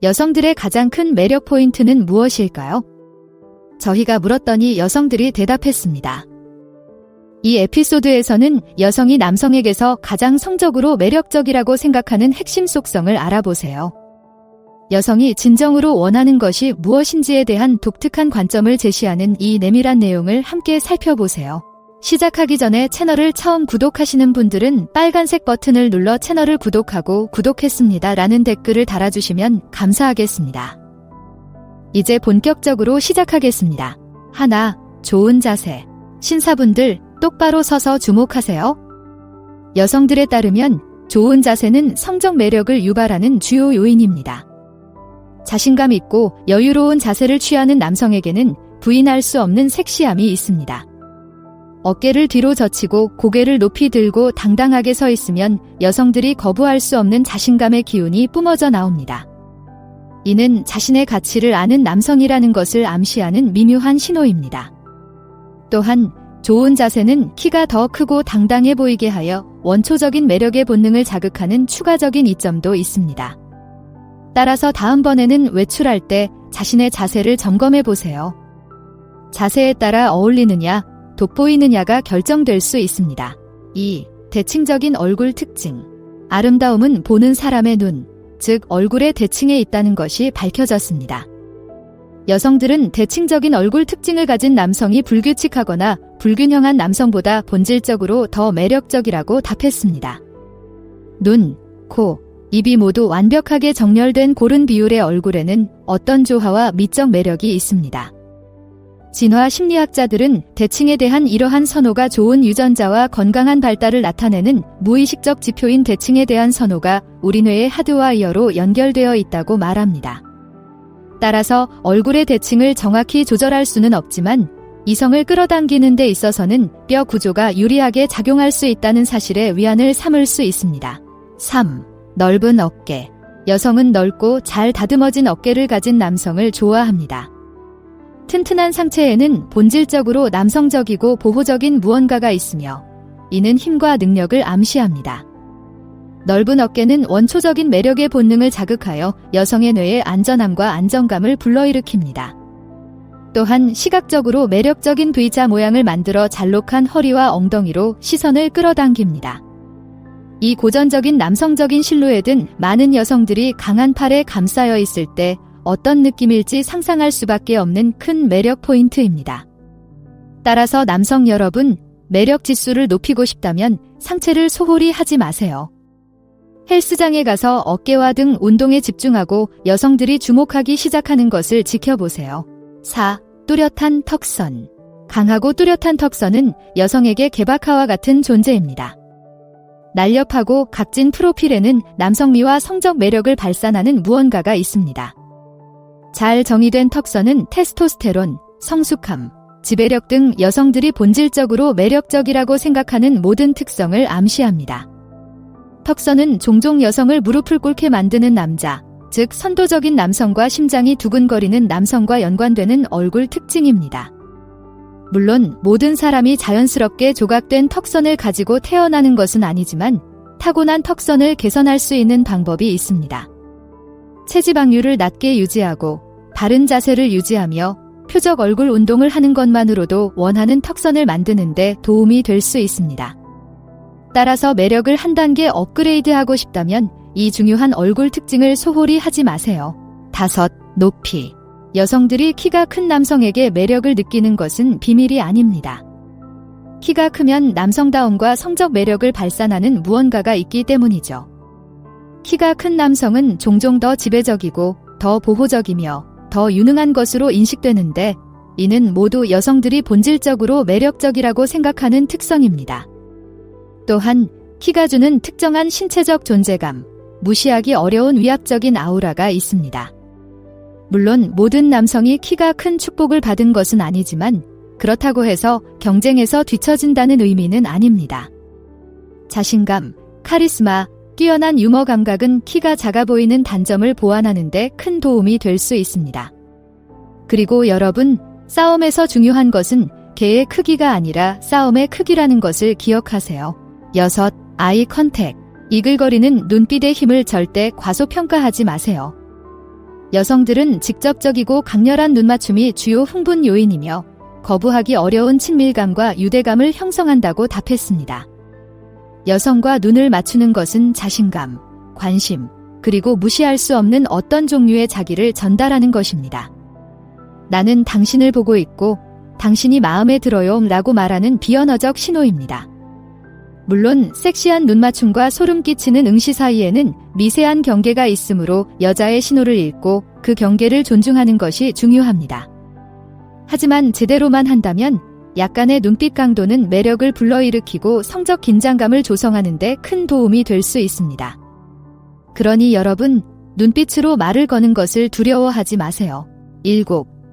여성들의 가장 큰 매력 포인트는 무엇일까요? 저희가 물었더니 여성들이 대답했습니다. 이 에피소드에서는 여성이 남성에게서 가장 성적으로 매력적이라고 생각하는 핵심 속성을 알아보세요. 여성이 진정으로 원하는 것이 무엇인지에 대한 독특한 관점을 제시하는 이 내밀한 내용을 함께 살펴보세요. 시작하기 전에 채널을 처음 구독하시는 분들은 빨간색 버튼을 눌러 채널을 구독하고 구독했습니다 라는 댓글을 달아주시면 감사하겠습니다. 이제 본격적으로 시작하겠습니다. 하나, 좋은 자세. 신사분들, 똑바로 서서 주목하세요. 여성들에 따르면 좋은 자세는 성적 매력을 유발하는 주요 요인입니다. 자신감 있고 여유로운 자세를 취하는 남성에게는 부인할 수 없는 섹시함이 있습니다. 어깨를 뒤로 젖히고 고개를 높이 들고 당당하게 서 있으면 여성들이 거부할 수 없는 자신감의 기운이 뿜어져 나옵니다. 이는 자신의 가치를 아는 남성이라는 것을 암시하는 미묘한 신호입니다. 또한 좋은 자세는 키가 더 크고 당당해 보이게 하여 원초적인 매력의 본능을 자극하는 추가적인 이점도 있습니다. 따라서 다음번에는 외출할 때 자신의 자세를 점검해 보세요. 자세에 따라 어울리느냐, 돋보이느냐가 결정될 수 있습니다. 2. 대칭적인 얼굴 특징. 아름다움은 보는 사람의 눈, 즉 얼굴의 대칭에 있다는 것이 밝혀졌습니다. 여성들은 대칭적인 얼굴 특징을 가진 남성이 불규칙하거나 불균형한 남성보다 본질적으로 더 매력적이라고 답했습니다. 눈, 코, 입이 모두 완벽하게 정렬된 고른 비율의 얼굴에는 어떤 조화와 미적 매력이 있습니다. 진화 심리학자들은 대칭에 대한 이러한 선호가 좋은 유전자와 건강한 발달을 나타내는 무의식적 지표인 대칭에 대한 선호가 우리 뇌의 하드와이어로 연결되어 있다고 말합니다. 따라서 얼굴의 대칭을 정확히 조절할 수는 없지만 이성을 끌어당기는 데 있어서는 뼈 구조가 유리하게 작용할 수 있다는 사실에 위안을 삼을 수 있습니다. 3. 넓은 어깨. 여성은 넓고 잘 다듬어진 어깨를 가진 남성을 좋아합니다. 튼튼한 상체에는 본질적으로 남성적이고 보호적인 무언가가 있으며 이는 힘과 능력을 암시합니다. 넓은 어깨는 원초적인 매력의 본능을 자극하여 여성의 뇌에 안전함과 안정감을 불러일으킵니다. 또한 시각적으로 매력적인 V자 모양을 만들어 잘록한 허리와 엉덩이로 시선을 끌어당깁니다. 이 고전적인 남성적인 실루엣은 많은 여성들이 강한 팔에 감싸여 있을 때 어떤 느낌일지 상상할 수밖에 없는 큰 매력 포인트입니다. 따라서 남성 여러분, 매력 지수를 높이고 싶다면 상체를 소홀히 하지 마세요. 헬스장에 가서 어깨와 등 운동에 집중하고 여성들이 주목하기 시작하는 것을 지켜보세요. 4. 뚜렷한 턱선. 강하고 뚜렷한 턱선은 여성에게 개박하와 같은 존재입니다. 날렵하고 각진 프로필에는 남성미와 성적 매력을 발산하는 무언가가 있습니다. 잘 정의된 턱선은 테스토스테론, 성숙함, 지배력 등 여성들이 본질적으로 매력적이라고 생각하는 모든 특성을 암시합니다. 턱선은 종종 여성을 무릎을 꿇게 만드는 남자, 즉 선도적인 남성과 심장이 두근거리는 남성과 연관되는 얼굴 특징입니다. 물론 모든 사람이 자연스럽게 조각된 턱선을 가지고 태어나는 것은 아니지만 타고난 턱선을 개선할 수 있는 방법이 있습니다. 체지방률을 낮게 유지하고 바른 자세를 유지하며 표적 얼굴 운동을 하는 것만으로도 원하는 턱선을 만드는 데 도움이 될 수 있습니다. 따라서 매력을 한 단계 업그레이드하고 싶다면 이 중요한 얼굴 특징을 소홀히 하지 마세요. 5. 높이. 여성들이 키가 큰 남성에게 매력을 느끼는 것은 비밀이 아닙니다. 키가 크면 남성다움과 성적 매력을 발산하는 무언가가 있기 때문이죠. 키가 큰 남성은 종종 더 지배적이고 더 보호적이며 더 유능한 것으로 인식되는데 이는 모두 여성들이 본질적으로 매력적이라고 생각하는 특성입니다. 또한 키가 주는 특정한 신체적 존재감, 무시하기 어려운 위압적인 아우라가 있습니다. 물론 모든 남성이 키가 큰 축복을 받은 것은 아니지만 그렇다고 해서 경쟁에서 뒤처진다는 의미는 아닙니다. 자신감, 카리스마, 뛰어난 유머 감각은 키가 작아 보이는 단점을 보완하는 데 큰 도움이 될 수 있습니다. 그리고 여러분, 싸움에서 중요한 것은 개의 크기가 아니라 싸움의 크기라는 것을 기억하세요. 6. 아이 컨택. 이글거리는 눈빛의 힘을 절대 과소평가하지 마세요. 여성들은 직접적이고 강렬한 눈맞춤이 주요 흥분 요인이며 거부하기 어려운 친밀감과 유대감을 형성한다고 답했습니다. 여성과 눈을 맞추는 것은 자신감, 관심, 그리고 무시할 수 없는 어떤 종류의 자기를 전달하는 것입니다. 나는 당신을 보고 있고 당신이 마음에 들어요 라고 말하는 비언어적 신호입니다. 물론 섹시한 눈맞춤과 소름 끼치는 응시 사이에는 미세한 경계가 있으므로 여자의 신호를 읽고 그 경계를 존중하는 것이 중요합니다. 하지만 제대로만 한다면 약간의 눈빛 강도는 매력을 불러일으키고 성적 긴장감을 조성하는 데 큰 도움이 될 수 있습니다. 그러니 여러분, 눈빛으로 말을 거는 것을 두려워하지 마세요. 7.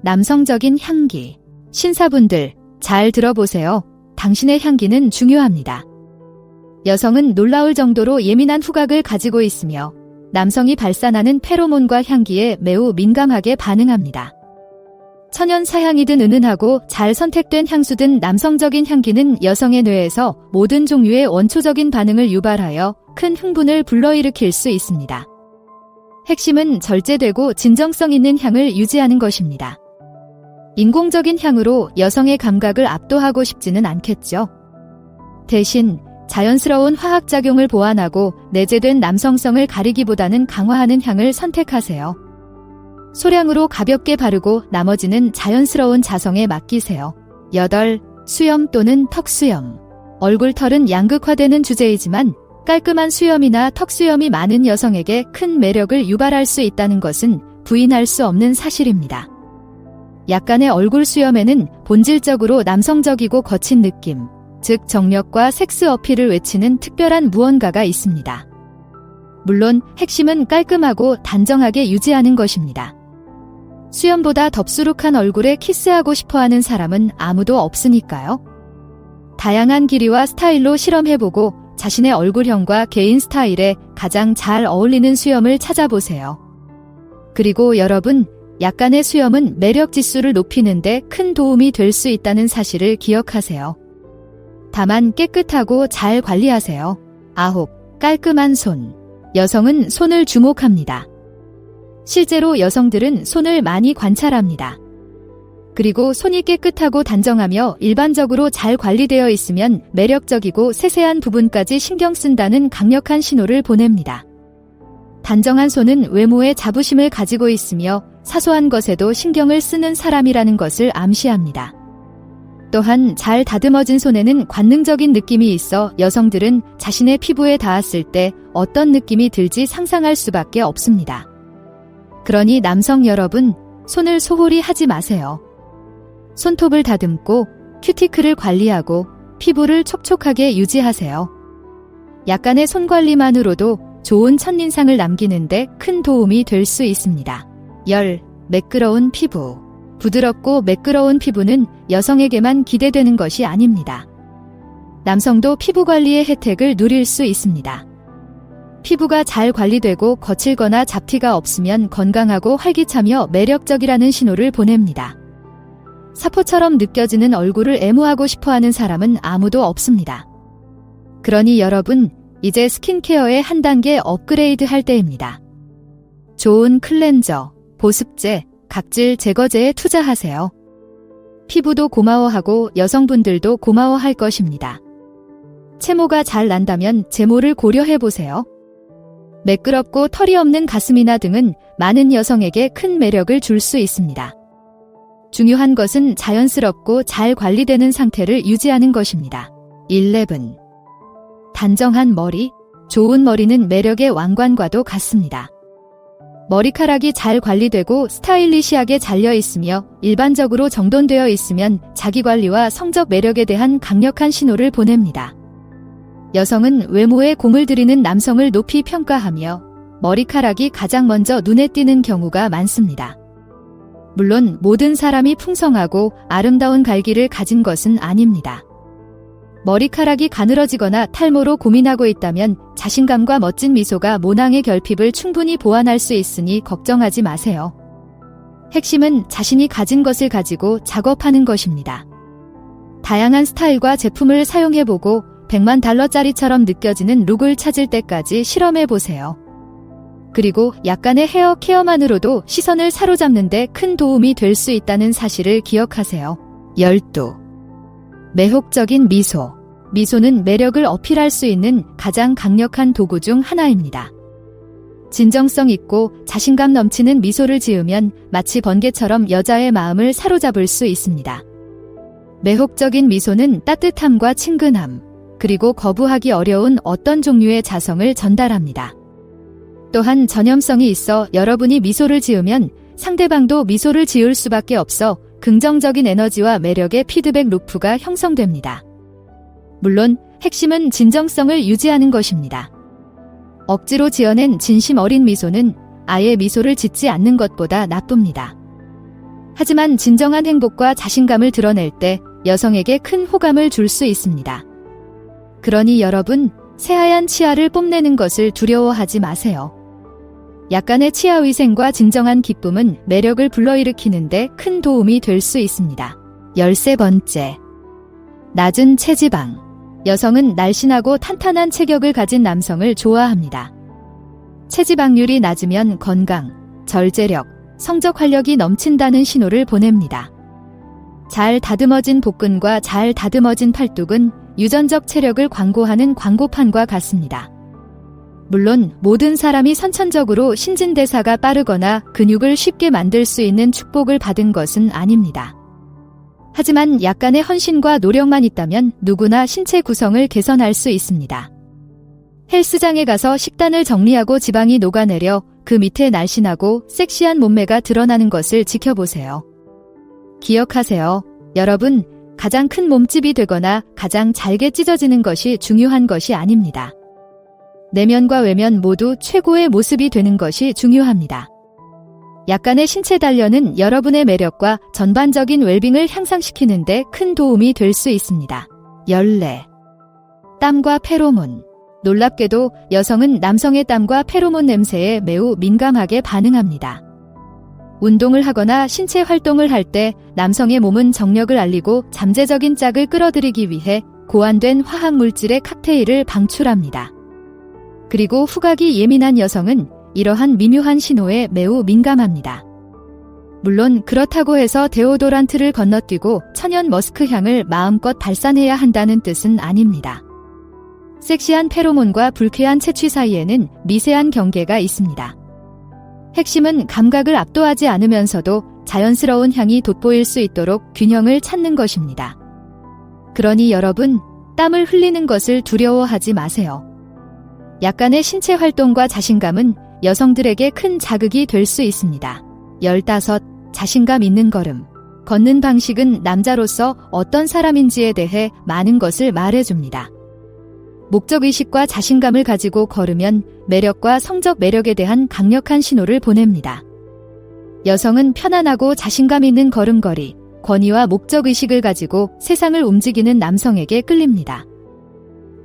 남성적인 향기. 신사분들, 잘 들어보세요. 당신의 향기는 중요합니다. 여성은 놀라울 정도로 예민한 후각을 가지고 있으며 남성이 발산하는 페로몬과 향기에 매우 민감하게 반응합니다. 천연 사향이든 은은하고 잘 선택된 향수든 남성적인 향기는 여성의 뇌에서 모든 종류의 원초적인 반응을 유발하여 큰 흥분을 불러일으킬 수 있습니다. 핵심은 절제되고 진정성 있는 향을 유지하는 것입니다. 인공적인 향으로 여성의 감각을 압도하고 싶지는 않겠죠. 대신 자연스러운 화학작용을 보완하고 내재된 남성성을 가리기보다는 강화하는 향을 선택하세요. 소량으로 가볍게 바르고 나머지는 자연스러운 자성에 맡기세요. 8. 수염 또는 턱수염. 얼굴털은 양극화되는 주제이지만 깔끔한 수염이나 턱수염이 많은 여성에게 큰 매력을 유발할 수 있다는 것은 부인할 수 없는 사실입니다. 약간의 얼굴 수염에는 본질적으로 남성적이고 거친 느낌, 즉 정력과 섹스 어필을 외치는 특별한 무언가가 있습니다. 물론 핵심은 깔끔하고 단정하게 유지하는 것입니다. 수염보다 덥수룩한 얼굴에 키스하고 싶어하는 사람은 아무도 없으니까요. 다양한 길이와 스타일로 실험해보고 자신의 얼굴형과 개인 스타일에 가장 잘 어울리는 수염을 찾아보세요. 그리고 여러분, 약간의 수염은 매력 지수를 높이는 데 큰 도움이 될 수 있다는 사실을 기억하세요. 다만 깨끗하고 잘 관리하세요. 9. 깔끔한 손. 여성은 손을 주목합니다. 실제로 여성들은 손을 많이 관찰합니다. 그리고 손이 깨끗하고 단정하며 일반적으로 잘 관리되어 있으면 매력적이고 세세한 부분까지 신경 쓴다는 강력한 신호를 보냅니다. 단정한 손은 외모에 자부심을 가지고 있으며 사소한 것에도 신경을 쓰는 사람이라는 것을 암시합니다. 또한 잘 다듬어진 손에는 관능적인 느낌이 있어 여성들은 자신의 피부에 닿았을 때 어떤 느낌이 들지 상상할 수밖에 없습니다. 그러니 남성 여러분, 손을 소홀히 하지 마세요. 손톱을 다듬고 큐티클을 관리하고 피부를 촉촉하게 유지하세요. 약간의 손 관리만으로도 좋은 첫인상을 남기는데 큰 도움이 될 수 있습니다. 10. 매끄러운 피부. 부드럽고 매끄러운 피부는 여성에게만 기대되는 것이 아닙니다. 남성도 피부 관리의 혜택을 누릴 수 있습니다. 피부가 잘 관리되고 거칠거나 잡티가 없으면 건강하고 활기차며 매력적이라는 신호를 보냅니다. 사포처럼 느껴지는 얼굴을 애무하고 싶어하는 사람은 아무도 없습니다. 그러니 여러분, 이제 스킨케어에 한 단계 업그레이드 할 때입니다. 좋은 클렌저, 보습제, 각질 제거제에 투자하세요. 피부도 고마워하고 여성분들도 고마워할 것입니다. 채모가 잘 난다면 제모를 고려해보세요. 매끄럽고 털이 없는 가슴이나 등은 많은 여성에게 큰 매력을 줄 수 있습니다. 중요한 것은 자연스럽고 잘 관리되는 상태를 유지하는 것입니다. 11. 단정한 머리. 좋은 머리는 매력의 왕관과도 같습니다. 머리카락이 잘 관리되고 스타일리시하게 잘려 있으며 일반적으로 정돈되어 있으면 자기관리와 성적 매력에 대한 강력한 신호를 보냅니다. 여성은 외모에 공을 들이는 남성을 높이 평가하며 머리카락이 가장 먼저 눈에 띄는 경우가 많습니다. 물론 모든 사람이 풍성하고 아름다운 갈기를 가진 것은 아닙니다. 머리카락이 가늘어지거나 탈모로 고민하고 있다면 자신감과 멋진 미소가 모낭의 결핍을 충분히 보완할 수 있으니 걱정하지 마세요. 핵심은 자신이 가진 것을 가지고 작업하는 것입니다. 다양한 스타일과 제품을 사용해보고 $100만 달러짜리처럼 느껴지는 룩을 찾을 때까지 실험해보세요. 그리고 약간의 헤어 케어만으로도 시선을 사로잡는 데 큰 도움이 될 수 있다는 사실을 기억하세요. 12. 매혹적인 미소. 미소는 매력을 어필할 수 있는 가장 강력한 도구 중 하나입니다. 진정성 있고 자신감 넘치는 미소를 지으면 마치 번개처럼 여자의 마음을 사로잡을 수 있습니다. 매혹적인 미소는 따뜻함과 친근함, 그리고 거부하기 어려운 어떤 종류의 자성을 전달합니다. 또한 전염성이 있어 여러분이 미소를 지으면 상대방도 미소를 지을 수밖에 없어 긍정적인 에너지와 매력의 피드백 루프가 형성됩니다. 물론 핵심은 진정성을 유지하는 것입니다. 억지로 지어낸 진심 어린 미소는 아예 미소를 짓지 않는 것보다 나쁩니다. 하지만 진정한 행복과 자신감을 드러낼 때 여성에게 큰 호감을 줄 수 있습니다. 그러니 여러분, 새하얀 치아를 뽐내는 것을 두려워하지 마세요. 약간의 치아 위생과 진정한 기쁨은 매력을 불러일으키는데 큰 도움이 될 수 있습니다. 13번째. 낮은 체지방. 여성은 날씬하고 탄탄한 체격을 가진 남성을 좋아합니다. 체지방률이 낮으면 건강, 절제력, 성적 활력이 넘친다는 신호를 보냅니다. 잘 다듬어진 복근과 잘 다듬어진 팔뚝은 유전적 체력을 광고하는 광고판과 같습니다. 물론 모든 사람이 선천적으로 신진대사가 빠르거나 근육을 쉽게 만들 수 있는 축복을 받은 것은 아닙니다. 하지만 약간의 헌신과 노력만 있다면 누구나 신체 구성을 개선할 수 있습니다. 헬스장에 가서 식단을 정리하고 지방이 녹아내려 그 밑에 날씬하고 섹시한 몸매가 드러나는 것을 지켜보세요. 기억하세요. 여러분, 가장 큰 몸집이 되거나 가장 잘게 찢어지는 것이 중요한 것이 아닙니다. 내면과 외면 모두 최고의 모습이 되는 것이 중요합니다. 약간의 신체 단련은 여러분의 매력과 전반적인 웰빙을 향상시키는 데 큰 도움이 될 수 있습니다. 14. 땀과 페로몬. 놀랍게도 여성은 남성의 땀과 페로몬 냄새에 매우 민감하게 반응합니다. 운동을 하거나 신체 활동을 할 때 남성의 몸은 정력을 알리고 잠재적인 짝을 끌어들이기 위해 고안된 화학물질의 칵테일을 방출합니다. 그리고 후각이 예민한 여성은 이러한 미묘한 신호에 매우 민감합니다. 물론 그렇다고 해서 데오도란트를 건너뛰고 천연 머스크 향을 마음껏 발산해야 한다는 뜻은 아닙니다. 섹시한 페로몬과 불쾌한 채취 사이에는 미세한 경계가 있습니다. 핵심은 감각을 압도하지 않으면서도 자연스러운 향이 돋보일 수 있도록 균형을 찾는 것입니다. 그러니 여러분, 땀을 흘리는 것을 두려워하지 마세요. 약간의 신체 활동과 자신감은 여성들에게 큰 자극이 될 수 있습니다. 15. 자신감 있는 걸음. 걷는 방식은 남자로서 어떤 사람인지에 대해 많은 것을 말해줍니다. 목적의식과 자신감을 가지고 걸으면 매력과 성적 매력에 대한 강력한 신호를 보냅니다. 여성은 편안하고 자신감 있는 걸음걸이, 권위와 목적의식을 가지고 세상을 움직이는 남성에게 끌립니다.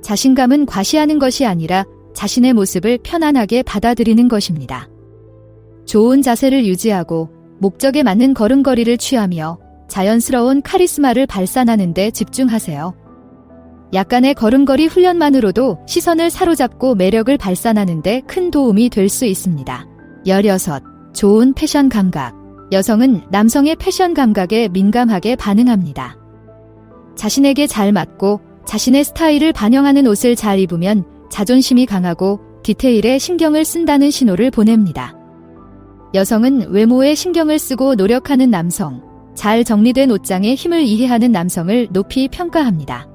자신감은 과시하는 것이 아니라 자신의 모습을 편안하게 받아들이는 것입니다. 좋은 자세를 유지하고 목적에 맞는 걸음걸이를 취하며 자연스러운 카리스마를 발산하는 데 집중하세요. 약간의 걸음걸이 훈련만으로도 시선을 사로잡고 매력을 발산하는 데 큰 도움이 될 수 있습니다. 16. 좋은 패션 감각. 여성은 남성의 패션 감각에 민감하게 반응합니다. 자신에게 잘 맞고 자신의 스타일을 반영하는 옷을 잘 입으면 자존심이 강하고 디테일에 신경을 쓴다는 신호를 보냅니다. 여성은 외모에 신경을 쓰고 노력하는 남성, 잘 정리된 옷장의 힘을 이해하는 남성을 높이 평가합니다.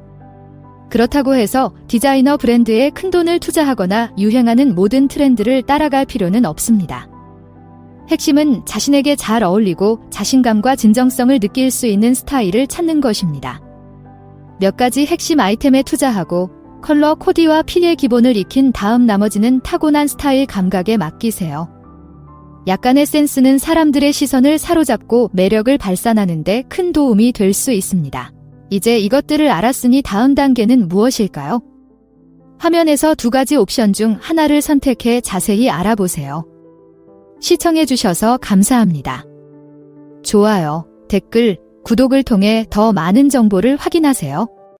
그렇다고 해서 디자이너 브랜드에 큰돈을 투자하거나 유행하는 모든 트렌드를 따라갈 필요는 없습니다. 핵심은 자신에게 잘 어울리고 자신감과 진정성을 느낄 수 있는 스타일을 찾는 것입니다. 몇 가지 핵심 아이템에 투자하고 컬러 코디와 핏의 기본을 익힌 다음 나머지는 타고난 스타일 감각에 맡기세요. 약간의 센스는 사람들의 시선을 사로잡고 매력을 발산하는 데 큰 도움이 될 수 있습니다. 이제 이것들을 알았으니 다음 단계는 무엇일까요? 화면에서 두 가지 옵션 중 하나를 선택해 자세히 알아보세요. 시청해주셔서 감사합니다. 좋아요, 댓글, 구독을 통해 더 많은 정보를 확인하세요.